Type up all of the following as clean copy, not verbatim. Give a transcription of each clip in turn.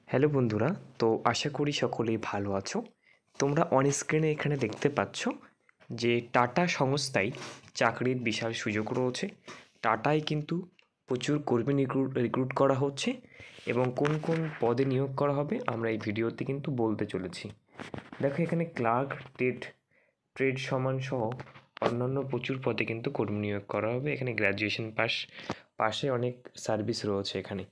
Hello বন্ধুরা, তো আশা করি সকলেই ভালো আছো। তোমরা অন স্ক্রিনে এখানে দেখতে পাচ্ছ যে টাটা সংস্থায় চাকরির বিশাল সুযোগ রয়েছে। টাটায় কিন্তু প্রচুর কর্মী রিক্রুট করা হচ্ছে এবং কোন কোন পদে নিয়োগ করা হবে আমরা এই ভিডিওতে কিন্তু বলতে চলেছি। দেখো এখানে ক্লার্ক, ট্রেড সমান সহ অন্যান্য প্রচুর পদে কিন্তু কর্মী নিয়োগ করা হবে। এখানে গ্র্যাজুয়েশন পাশে অনেক সার্ভিস রয়েছে এখানে।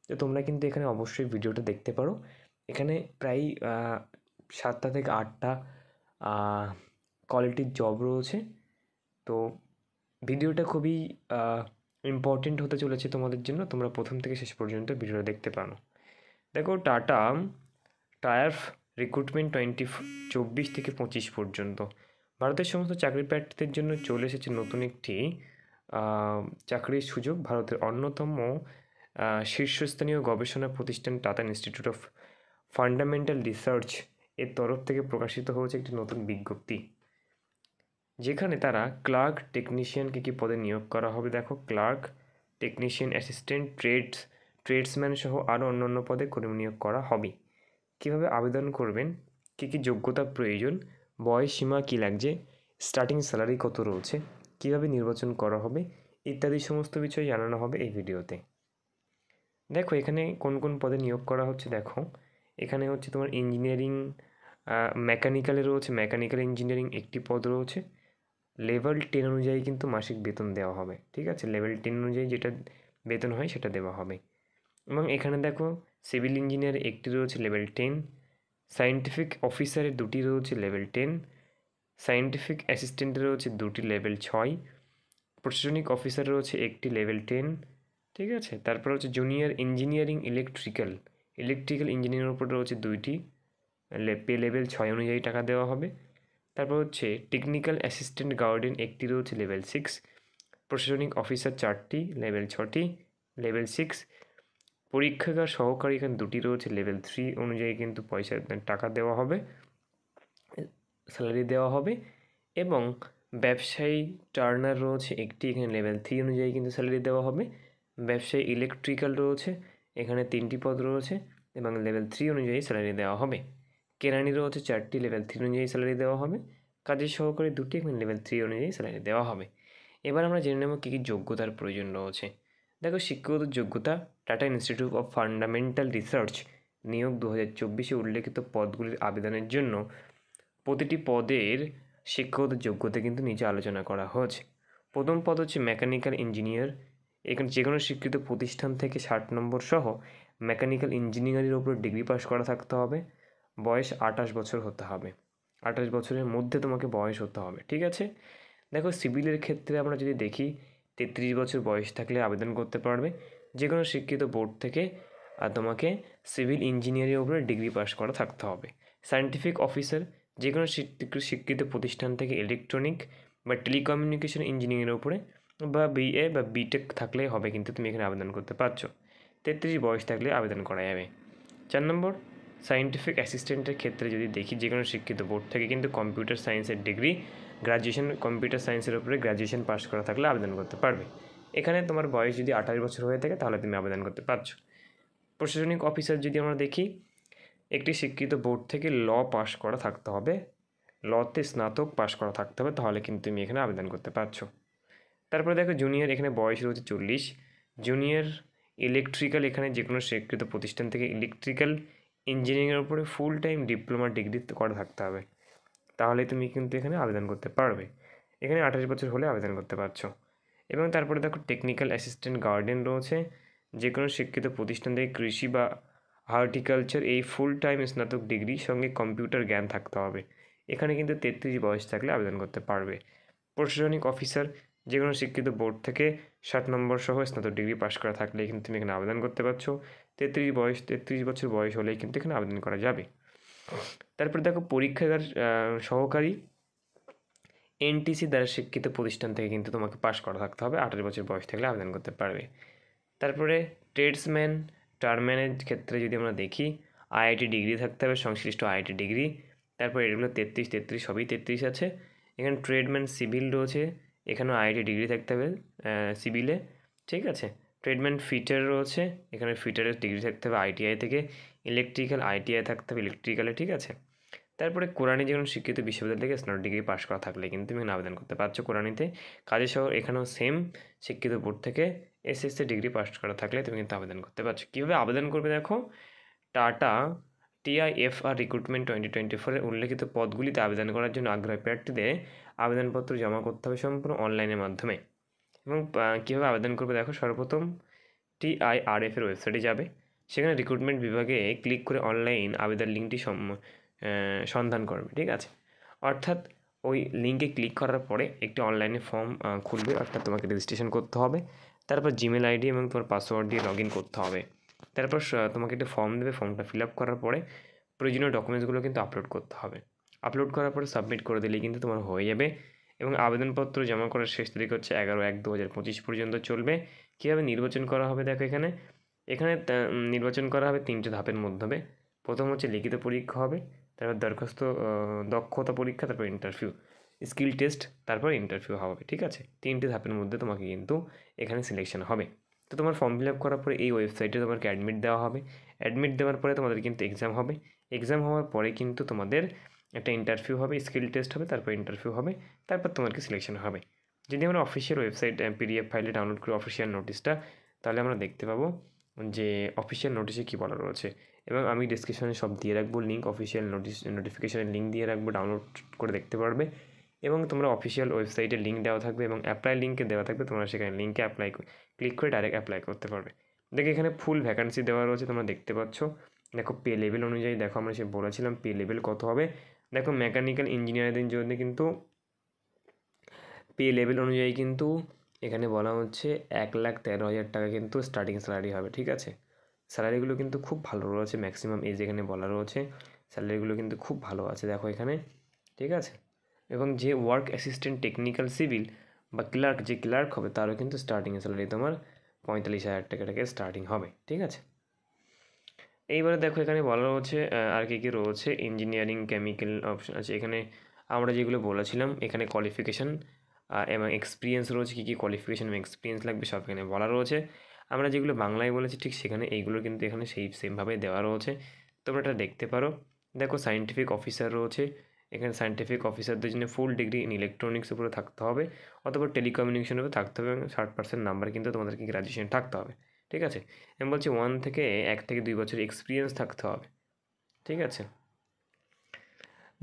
তো তোমরা কিন্তু এখানে অবশ্যই ভিডিওটা দেখতে পারো। এখানে প্রায় 7টা থেকে 8টা কোয়ালিটির জব রয়েছে। তো ভিডিওটা খুবই ইম্পর্টেন্ট হতে চলেছে তোমাদের জন্য। তোমরা প্রথম থেকে শেষ পর্যন্ত ভিডিওটা দেখতে পারো। দেখো টাটা টায়ার্ফ রিক্রুটমেন্ট 2024 থেকে 25 পর্যন্ত ভারতের সমস্ত চাকরি প্রার্থীদের জন্য চলে এসেছে নতুন একটি চাকরির সুযোগ। ভারতের অন্যতম শীর্ষস্থানীয় গবেষণা প্রতিষ্ঠান tata institute of fundamental research এর তরফ থেকে প্রকাশিত হয়েছে একটি নতুন বিজ্ঞপ্তি, যেখানে তারা ক্লার্ক, টেকনিশিয়ান কী পদে নিয়োগ করা হবে। দেখো ক্লার্ক, টেকনিশিয়ান, অ্যাসিস্ট্যান্ট, ট্রেডসম্যান সহ আরও অন্যান্য পদে কর্মী নিয়োগ করা হবে। কীভাবে আবেদন করবেন, কী যোগ্যতা প্রয়োজন, বয়স সীমা কী লাগছে, স্টার্টিং স্যালারি কত রয়েছে, কীভাবে নির্বাচন করা হবে ইত্যাদি সমস্ত বিষয় জানানো হবে এই ভিডিওতে। দেখো এখানে কোন কোন পদে নিয়োগ করা হচ্ছে। দেখো এখানে হচ্ছে তোমার ইঞ্জিনিয়ারিং, মেকানিক্যালে রয়েছে, মেকানিক্যাল ইঞ্জিনিয়ারিং একটি পদ রয়েছে। লেভেল 10 অনুযায়ী কিন্তু মাসিক বেতন দেওয়া হবে, ঠিক আছে। লেভেল 10 অনুযায়ী যেটা বেতন হয় সেটা দেওয়া হবে। এবং এখানে দেখো সিভিল ইঞ্জিনিয়ার একটি রয়েছে লেভেল 10, সায়েন্টিফিক অফিসারের দুটি রয়েছে লেভেল 10, সায়েন্টিফিক অ্যাসিস্ট্যান্টের রয়েছে দুটি লেভেল 6, প্রশাসনিক অফিসার রয়েছে একটি লেভেল 10, ঠিক আছে। তারপর হচ্ছে জুনিয়র ইঞ্জিনিয়ারিং ইলেকট্রিক্যাল ইঞ্জিনিয়ারের উপর রয়েছে দুইটি, পে লেভেল 6 অনুযায়ী টাকা দেওয়া হবে। তারপর হচ্ছে টেকনিক্যাল অ্যাসিস্ট্যান্ট গার্ডেন একটি রয়েছে লেভেল 6, প্রশাসনিক অফিসার 4টি, লেভেল 6টি, লেভেল 6, পরীক্ষাগার সহকারী এখানে দুটি রয়েছে লেভেল 3 অনুযায়ী কিন্তু টাকা দেওয়া হবে, স্যালারি দেওয়া হবে। এবং ব্যবসায়ী টার্নার রয়েছে একটি, এখানে লেভেল 3 অনুযায়ী কিন্তু স্যালারি দেওয়া হবে। ব্যবসায়ী ইলেকট্রিক্যাল রয়েছে, এখানে 3টি পদ রয়েছে এবং লেভেল 3 অনুযায়ী স্যালারি দেওয়া হবে। কেরানি রয়েছে 4টি, লেভেল 3 অনুযায়ী স্যালারি দেওয়া হবে। কাজের সহকারী দুটি, এখানে লেভেল 3 অনুযায়ী স্যালারি দেওয়া হবে। এবার আমরা জেনে নেব কী যোগ্যতার প্রয়োজন রয়েছে। দেখো শিক্ষাগত যোগ্যতা, tata institute of fundamental research নিয়োগ 2024-এ উল্লেখিত পদগুলির আবেদনের জন্য প্রতিটি পদের শিক্ষাগত যোগ্যতা কিন্তু নিচে আলোচনা করা হয়েছে। প্রথম পদ হচ্ছে মেকানিক্যাল ইঞ্জিনিয়ার। এখানে যে কোনো স্বীকৃত প্রতিষ্ঠান থেকে 60 নম্বর সহ মেকানিক্যাল ইঞ্জিনিয়ারিংয়ের উপর ডিগ্রি পাস করা থাকতে হবে। বয়স 28 বছর হতে হবে, 28 বছরের মধ্যে তোমাকে বয়স হতে হবে, ঠিক আছে। দেখো সিভিলের ক্ষেত্রে আমরা যদি দেখি 33 বছর বয়স থাকলে আবেদন করতে পারবে। যে কোনো শিক্ষিত বোর্ড থেকে তোমাকে সিভিল ইঞ্জিনিয়ারিংয়ের উপরে ডিগ্রি পাস করা থাকতে হবে। সায়েন্টিফিক অফিসার, যে কোনো শিক্ষিত প্রতিষ্ঠান থেকে ইলেকট্রনিক বা টেলিকমিউনিকেশন ইঞ্জিনিয়ারিংয়ের উপরে বা বিএ বা বিটেক থাকলে হবে, কিন্তু তুমি এখানে আবেদন করতে পারছো। 33 বয়স থাকলে আবেদন করা যাবে। 4 নম্বর সায়েন্টিফিক অ্যাসিস্ট্যান্টের ক্ষেত্রে যদি দেখি যে কোনো শিক্ষিত বোর্ড থেকে কিন্তু কম্পিউটার সায়েন্সের ডিগ্রি, গ্র্যাজুয়েশন কম্পিউটার সায়েন্সের উপরে গ্র্যাজুয়েশন পাস করা থাকলে আবেদন করতে পারবে। এখানে তোমার বয়স যদি 28 বছর হয়ে থাকে তাহলে তুমি আবেদন করতে পারছো। প্রশাসনিক অফিসার যদি আমরা দেখি, একটি শিক্ষিত বোর্ড থেকে ল পাস করা থাকতে হবে, লতে স্নাতক পাস করা থাকতে হবে, তাহলে কিন্তু তুমি এখানে আবেদন করতে পারছো। তারপরে দেখো জুনিয়র, এখানে বয়স রয়েছে 40। জুনিয়র ইলেকট্রিক্যাল, এখানে যে কোনো স্বীকৃত প্রতিষ্ঠান থেকে ইলেকট্রিক্যাল ইঞ্জিনিয়ারিংয়ের উপরে ফুল টাইম ডিপ্লোমা ডিগ্রি করা থাকতে হবে, তাহলে তুমি কিন্তু এখানে আবেদন করতে পারবে। এখানে 28 বছর হলে আবেদন করতে পারছো। এবং তারপরে দেখো টেকনিক্যাল অ্যাসিস্ট্যান্ট গার্ডেন রয়েছে, যে কোনো শিক্ষিত প্রতিষ্ঠান থেকে কৃষি বা হর্টিকালচার এই ফুল টাইম স্নাতক ডিগ্রি সঙ্গে কম্পিউটার জ্ঞান থাকতে হবে। এখানে কিন্তু 33 বয়স থাকলে আবেদন করতে পারবে। প্রশাসনিক অফিসার, যে কোনো শিক্ষিত বোর্ড থেকে 60 নম্বর সহ স্নাতক ডিগ্রি পাস করা থাকলে কিন্তু তুমি এখানে আবেদন করতে পারছো। 33 বছর বয়স হলেই কিন্তু এখানে আবেদন করা যাবে। তারপরে দেখো পরীক্ষাগার সহকারী, এনটিসি দ্বারা শিক্ষিত প্রতিষ্ঠান থেকে কিন্তু তোমাকে পাস করা থাকতে হবে, 28 বছর বয়স থাকলে আবেদন করতে পারবে। তারপরে ট্রেডসম্যান টার্ম্যানের ক্ষেত্রে যদি আমরা দেখি, আইআইটি ডিগ্রি থাকতে হবে, সংশ্লিষ্ট আইআইটি ডিগ্রি। তারপরে এগুলো 33 সবই 33 আছে। এখানে ট্রেডম্যান সিভিল রয়েছে, এখানেও আইআইটি ডিগ্রি থাকতে হবে সিভিলে, ঠিক আছে। ট্রেডম্যান ফিটার রয়েছে, এখানে ফিটারের ডিগ্রি থাকতে হবে আইটিআই থেকে, ইলেকট্রিক্যাল আইটিআই থাকতে হবে ইলেকট্রিক্যালে, ঠিক আছে। তারপরে কোরআনি যেমন স্বীকৃত বিশ্ববিদ্যালয় থেকে স্নাতক ডিগ্রি পাস করা থাকলে কিন্তু তুমি আবেদন করতে পারছো কোরআনিতে। কাজী শহর এখানেও সেম শিক্ষিত বোর্ড থেকে এসএসসি ডিগ্রি পাস করা থাকলে তুমি কিন্তু আবেদন করতে পারছো। কীভাবে আবেদন করবে দেখো, টাটা TIFR রিক্রুটমেন্ট 2024-এর উল্লেখিত পদগুলিতে আবেদন করার জন্য আগ্রহী প্রার্থীদের আবেদনপত্র জমা করতে হবে সম্পূর্ণ অনলাইনের মাধ্যমে। এবং কীভাবে আবেদন করবে দেখো, সর্বপ্রথম TIRF-এর ওয়েবসাইটে যাবে, সেখানে রিক্রুটমেন্ট বিভাগে ক্লিক করে অনলাইন আবেদন লিঙ্কটি সন্ধান করবে, ঠিক আছে। অর্থাৎ ওই লিঙ্কে ক্লিক করার পরে একটি অনলাইনে ফর্ম খুলবে, অর্থাৎ তোমাকে রেজিস্ট্রেশন করতে হবে। তারপর জিমেল আইডি এবং তোমার পাসওয়ার্ড দিয়ে লগ ইন করতে হবে। তারপর তোমাকে একটা ফর্ম দেবে, ফর্মটা ফিল আপ করার পরে প্রয়োজনীয় ডকুমেন্টসগুলো কিন্তু আপলোড করতে হবে। আপলোড করার পরে সাবমিট করে দিলেই কিন্তু তোমার হয়ে যাবে। এবং আবেদনপত্র জমা করার শেষ তারিখ হচ্ছে 11/1/2025 পর্যন্ত চলবে। কীভাবে নির্বাচন করা হবে দেখো, এখানে নির্বাচন করা হবে 3টে ধাপের মাধ্যমে। প্রথম হচ্ছে লিখিত পরীক্ষা হবে, তারপর দক্ষতা পরীক্ষা, তারপর ইন্টারভিউ, স্কিল টেস্ট, তারপর ইন্টারভিউ হবে, ঠিক আছে। 3টে ধাপের মধ্যে তোমাকে কিন্তু এখানে সিলেকশন হবে। তো তোমার ফর্ম ফিল আপ করার পরে এই ওয়েবসাইটে তোমাকে অ্যাডমিট দেওয়া হবে। অ্যাডমিট দেওয়ার পরে তোমাদের কিন্তু এক্সাম হবে। এক্সাম হওয়ার পরে কিন্তু তোমাদের একটা ইন্টারভিউ হবে, স্কিল টেস্ট হবে, তারপর ইন্টারভিউ হবে, তারপর তোমাকে সিলেকশন হবে। যদি আমরা অফিসিয়াল ওয়েবসাইট PDF ফাইলে ডাউনলোড করি অফিসিয়াল নোটিশটা, তাহলে আমরা দেখতে পাবো যে অফিসিয়াল নোটিশে কী বলা রয়েছে। এবং আমি ডিসক্রিপশনে সব দিয়ে রাখবো লিঙ্ক, অফিসিয়াল নোটিফিকেশানের লিঙ্ক দিয়ে রাখবো, ডাউনলোড করে দেখতে পারবে। এবং তোমরা অফিসিয়াল ওয়েবসাইটের লিঙ্ক দেওয়া থাকবে এবং অ্যাপ্লাই লিঙ্কে দেওয়া থাকবে, তোমরা সেখানে লিঙ্কে ক্লিক করে ডাইরেক্ট অ্যাপ্লাই করতে পারবে। দেখো এখানে ফুল ভ্যাকান্সি দেওয়া রয়েছে, তোমরা দেখতে পাচ্ছ। দেখো পে লেভেল অনুযায়ী দেখো, আমরা সে বলেছিলাম পে লেভেল কত হবে। দেখো মেকানিক্যাল ইঞ্জিনিয়ারদের জন্য কিন্তু পে লেভেল অনুযায়ী কিন্তু এখানে বলা হচ্ছে 1,13,000 টাকা কিন্তু স্টার্টিং স্যালারি হবে, ঠিক আছে। স্যালারিগুলো কিন্তু খুব ভালো রয়েছে, ম্যাক্সিমাম এজ এখানে বলা রয়েছে, স্যালারিগুলো কিন্তু খুব ভালো আছে দেখো এখানে, ঠিক আছে। এবং যে ওয়ার্ক অ্যাসিস্ট্যান্ট টেকনিক্যাল সিভিল বা ক্লার্ক, যে ক্লার্ক হবে তারও কিন্তু স্টার্টিং স্যালারি তোমার 45,000 টাকা থেকে স্টার্টিং হবে, ঠিক আছে। এইবারে দেখো এখানে বলা রয়েছে আর কী কী রয়েছে, ইঞ্জিনিয়ারিং, কেমিক্যাল অপশন আছে। এখানে আমরা যেগুলো বলেছিলাম, এখানে কোয়ালিফিকেশান এবং এক্সপিরিয়েন্স রয়েছে, কী কী কোয়ালিফিকেশান এবং এক্সপিরিয়েন্স লাগবে সব এখানে বলা রয়েছে। আমরা যেগুলো বাংলায় বলেছি ঠিক সেখানে এইগুলো কিন্তু এখানে সেমভাবে দেওয়া রয়েছে, তোমরা এটা দেখতে পারো। দেখো সায়েন্টিফিক অফিসার রয়েছে, এখানে সায়েন্টিফিক অফিসারদের জন্য ফুল ডিগ্রি ইন ইলেকট্রনিক্স উপরে থাকতে হবে, অথবা টেলিকমিউনিকেশনের উপরে থাকতে হবে, এবং 60% নাম্বার কিন্তু তোমাদেরকে গ্র্যাজুয়েশন থাকতে হবে, ঠিক আছে। আমি বলছি 1 থেকে 2 বছর এক্সপিরিয়েন্স থাকতে হবে, ঠিক আছে।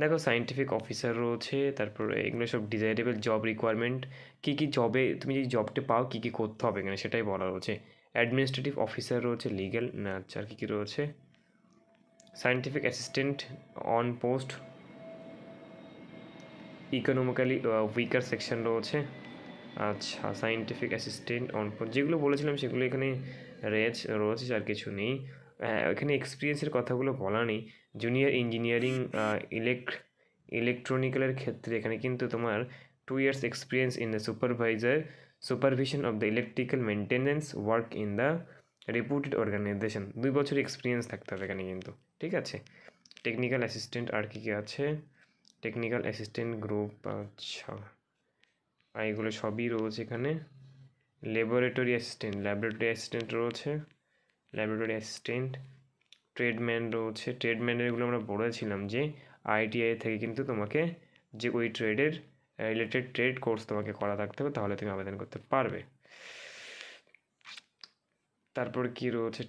দেখো সায়েন্টিফিক অফিসার রয়েছে, তারপর এগুলো সব ডিজাইরেবল জব রিকোয়ারমেন্ট, কী কী জবে তুমি যদি জবটা পাও কী কী করতে হবে এখানে সেটাই বলা রয়েছে। অ্যাডমিনিস্ট্রেটিভ অফিসার রয়েছে, লিগ্যাল, আচ্ছা আর কী কী রয়েছে, scientific assistant on post, economically weaker section রয়েছে, আচ্ছা সায়েন্টিফিক অ্যাসিস্ট্যান্ট অন পোস্ট, যেগুলো বলেছিলাম সেগুলো এখানে রয়েছে, আর কিছু নেই। এখানে এক্সপিরিয়েন্সের কথাগুলো বলা নেই। জুনিয়র ইঞ্জিনিয়ারিং ইলেকট্রনিক্যালের ক্ষেত্রে এখানে কিন্তু তোমার 2 years experience in the supervision of the electrical maintenance work in the reputed organisation, 2 বছর এক্সপিরিয়েন্স থাকতে হবে এখানে কিন্তু, ঠিক আছে। টেকনিক্যাল অ্যাসিস্ট্যান্ট আর কী কী আছে, টেকনিক্যাল অ্যাসিস্ট্যান্ট গ্রুপ, আচ্ছা এগুলো সবই রয়েছে এখানে। ল্যাবরেটরি অ্যাসিস্ট্যান্ট রয়েছে, ল্যাবরেটরি অ্যাসিস্ট্যান্ট, ট্রেডম্যান রয়েছে, ট্রেডম্যানের এগুলো আমরা বলেছিলাম যে ITI থেকে কিন্তু তোমাকে যে ওই ট্রেডের রিলেটেড ট্রেড কোর্স তোমাকে করা থাকতে হবে, তাহলে তুমি আবেদন করতে পারবে। তারপর কি রয়েছে,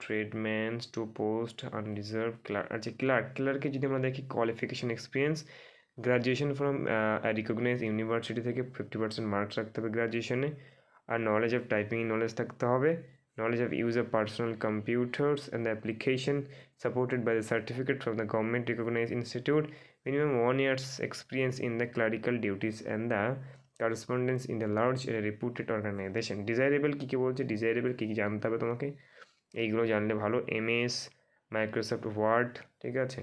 tradesman's to post unreserve clerk, আচ্ছা ক্লার্কে যদি আমরা দেখি qualification experience, graduation from recognise university থেকে 50% মার্কস রাখতে হবে গ্রাজুয়েশনে, আর নলেজ অফ টাইপিং নলেজ থাকতে হবে, knowledge of use of personal computers and the application supported by the certificate from the government recognized institute, minimum 1 year's experience in the clerical duties and the correspondence in the large reputed organization. Desirable কী কী বলছে, desirable কী কী জানতে হবে তোমাকে, এইগুলো জানলে ভালো। MS, Microsoft Word, ঠিক আছে,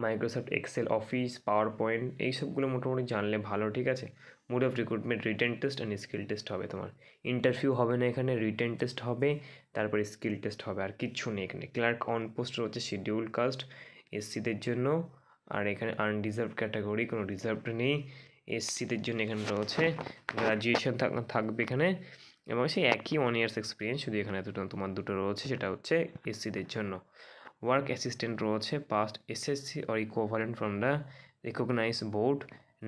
Microsoft Excel, Office, PowerPoint, এইসবগুলো মোটামুটি জানলে ভালো, ঠিক আছে। Mode of recruitment written test and skill test হবে, তোমার ইন্টারভিউ হবে না এখানে, রিটেন টেস্ট হবে, তারপরে স্কিল টেস্ট হবে, আর কিচ্ছু নেই এখানে। ক্লার্ক অন পোস্ট রয়েছে শিডিউল কাস্ট SC-দের জন্য, আর এখানে আনরিজার্ভ ক্যাটাগরি, কোনো রিজার্ভড নেই, SC-দের জন্য এখানে রয়েছে। গ্রাজুয়েশন থাকবে এখানে, এবং সেই একই 1 ইয়ার্স এক্সপিরিয়েন্স, শুধু এখানে তোমার দুটো রয়েছে, সেটা হচ্ছে এসসিদের জন্য। ওয়ার্ক অ্যাসিস্ট্যান্ট রয়েছে passed SSC or equivalent from the recognised board,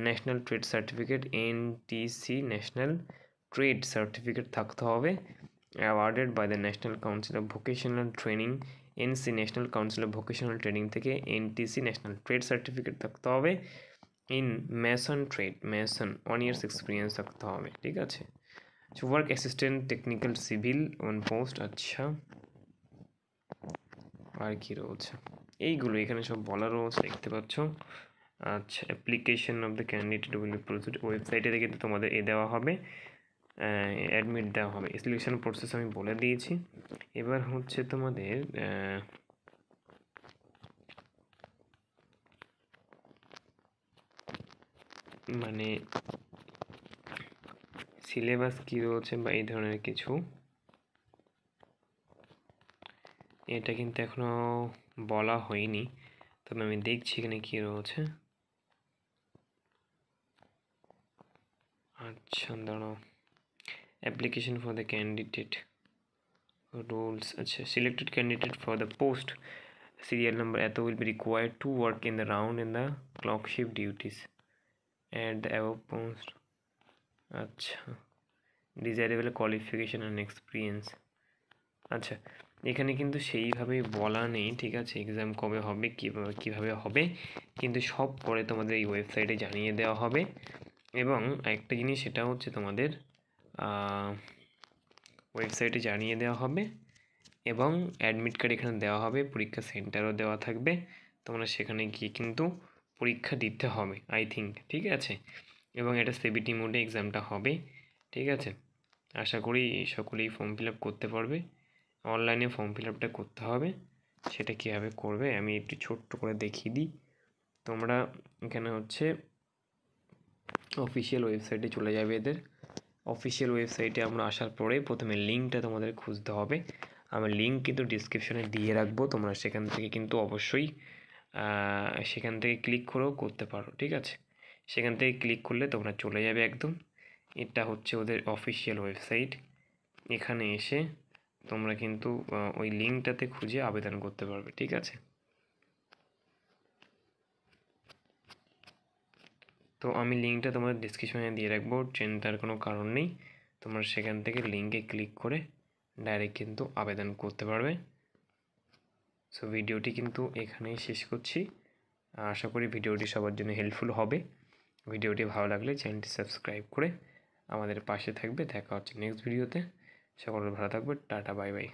national trade certificate NTC, national trade certificate থাকতে হবে, awarded by the national council of vocational training, NC national council of vocational training থেকে NTC national trade certificate থাকতে হবে, in mason trade, mason 1 years experience থাকতে হবে, ঠিক আছে। So work assistant technical civil on post, আচ্ছা। আর কি রয়েছে, এইগুলো এখানে সব বলা রয়েছে, দেখতে পাচ্ছ। আচ্ছা, application of the candidate will be proceed, ওয়েবসাইটে কিন্তু তোমাদের দেওয়া হবে, অ্যাডমিট দেওয়া হবে। সিলেকশন প্রসেস আমি বলে দিয়েছি। এবার হচ্ছে তোমাদের মানে সিলেবাস কী রয়েছে বা এই ধরনের কিছু, এটা কিন্তু এখনও বলা হয়নি, তবে আমি দেখছি এখানে কী রয়েছে। আচ্ছা দাঁড়াও, application for the candidate rules, আচ্ছা, selected candidate for the post serial number এত will be required to work in the round in the clock shift duties at the above post, আচ্ছা, desirable qualification and experience, আচ্ছা। এখানে কিন্তু সেইভাবেই বলা নেই, ঠিক আছে, এক্সাম কবে হবে, কীভাবে হবে, কিন্তু সব পরে তোমাদের এই ওয়েবসাইটে জানিয়ে দেওয়া হবে। এবং একটা জিনিস, সেটা হচ্ছে তোমাদের ওয়েবসাইটে জানিয়ে দেওয়া হবে, এবং অ্যাডমিট কার্ড এখানে দেওয়া হবে, পরীক্ষা সেন্টারও দেওয়া থাকবে, তোমরা সেখানে গিয়ে কিন্তু পরীক্ষা দিতে হবে আই থিঙ্ক, ঠিক আছে। এবং এটা সিবিটি মোডে এক্সামটা হবে, ঠিক আছে। আশা করি সকলেই ফর্ম ফিল আপ করতে পারবে। অনলাইনে ফর্ম ফিল আপটা করতে হবে, সেটা কীভাবে করবে আমি একটু ছোট্ট করে দেখিয়ে দিই। তোমরা এখানে হচ্ছে অফিসিয়াল ওয়েবসাইটে চলে যাবে, এদের অফিসিয়াল ওয়েবসাইটে আমরা আসার পরে প্রথমে লিঙ্কটা তোমাদের খুঁজতে হবে। আমি লিঙ্ক কিন্তু ডিসক্রিপশনে দিয়ে রাখবো, তোমরা সেখান থেকে কিন্তু অবশ্যই সেখান থেকে ক্লিক করেও করতে পারো, ঠিক আছে। সেখান থেকে ক্লিক করলে তোমরা চলে যাবে একদম, এটা হচ্ছে ওদের অফিসিয়াল ওয়েবসাইট। এখানে এসে তোমরা কিন্তু ওই লিঙ্কটাতে খুঁজে আবেদন করতে পারবে, ঠিক আছে। তো আমি লিঙ্কটা তোমাদের ডিসক্রিপশনে দিয়ে রাখবো, চিন্তার কোনো কারণ নেই, তোমরা সেখান থেকে লিঙ্কে ক্লিক করে ডাইরেক্ট কিন্তু আবেদন করতে পারবে। সো ভিডিওটি কিন্তু এখানেই শেষ করছি, আশা করি ভিডিওটি সবার জন্য হেল্পফুল হবে। ভিডিওটি ভালো লাগলে চ্যানেলটি সাবস্ক্রাইব করে আমাদের পাশে থাকবে। দেখা হচ্ছে নেক্সট ভিডিওতে, সকলে ভালো থাকবে, টাটা, বাই বাই।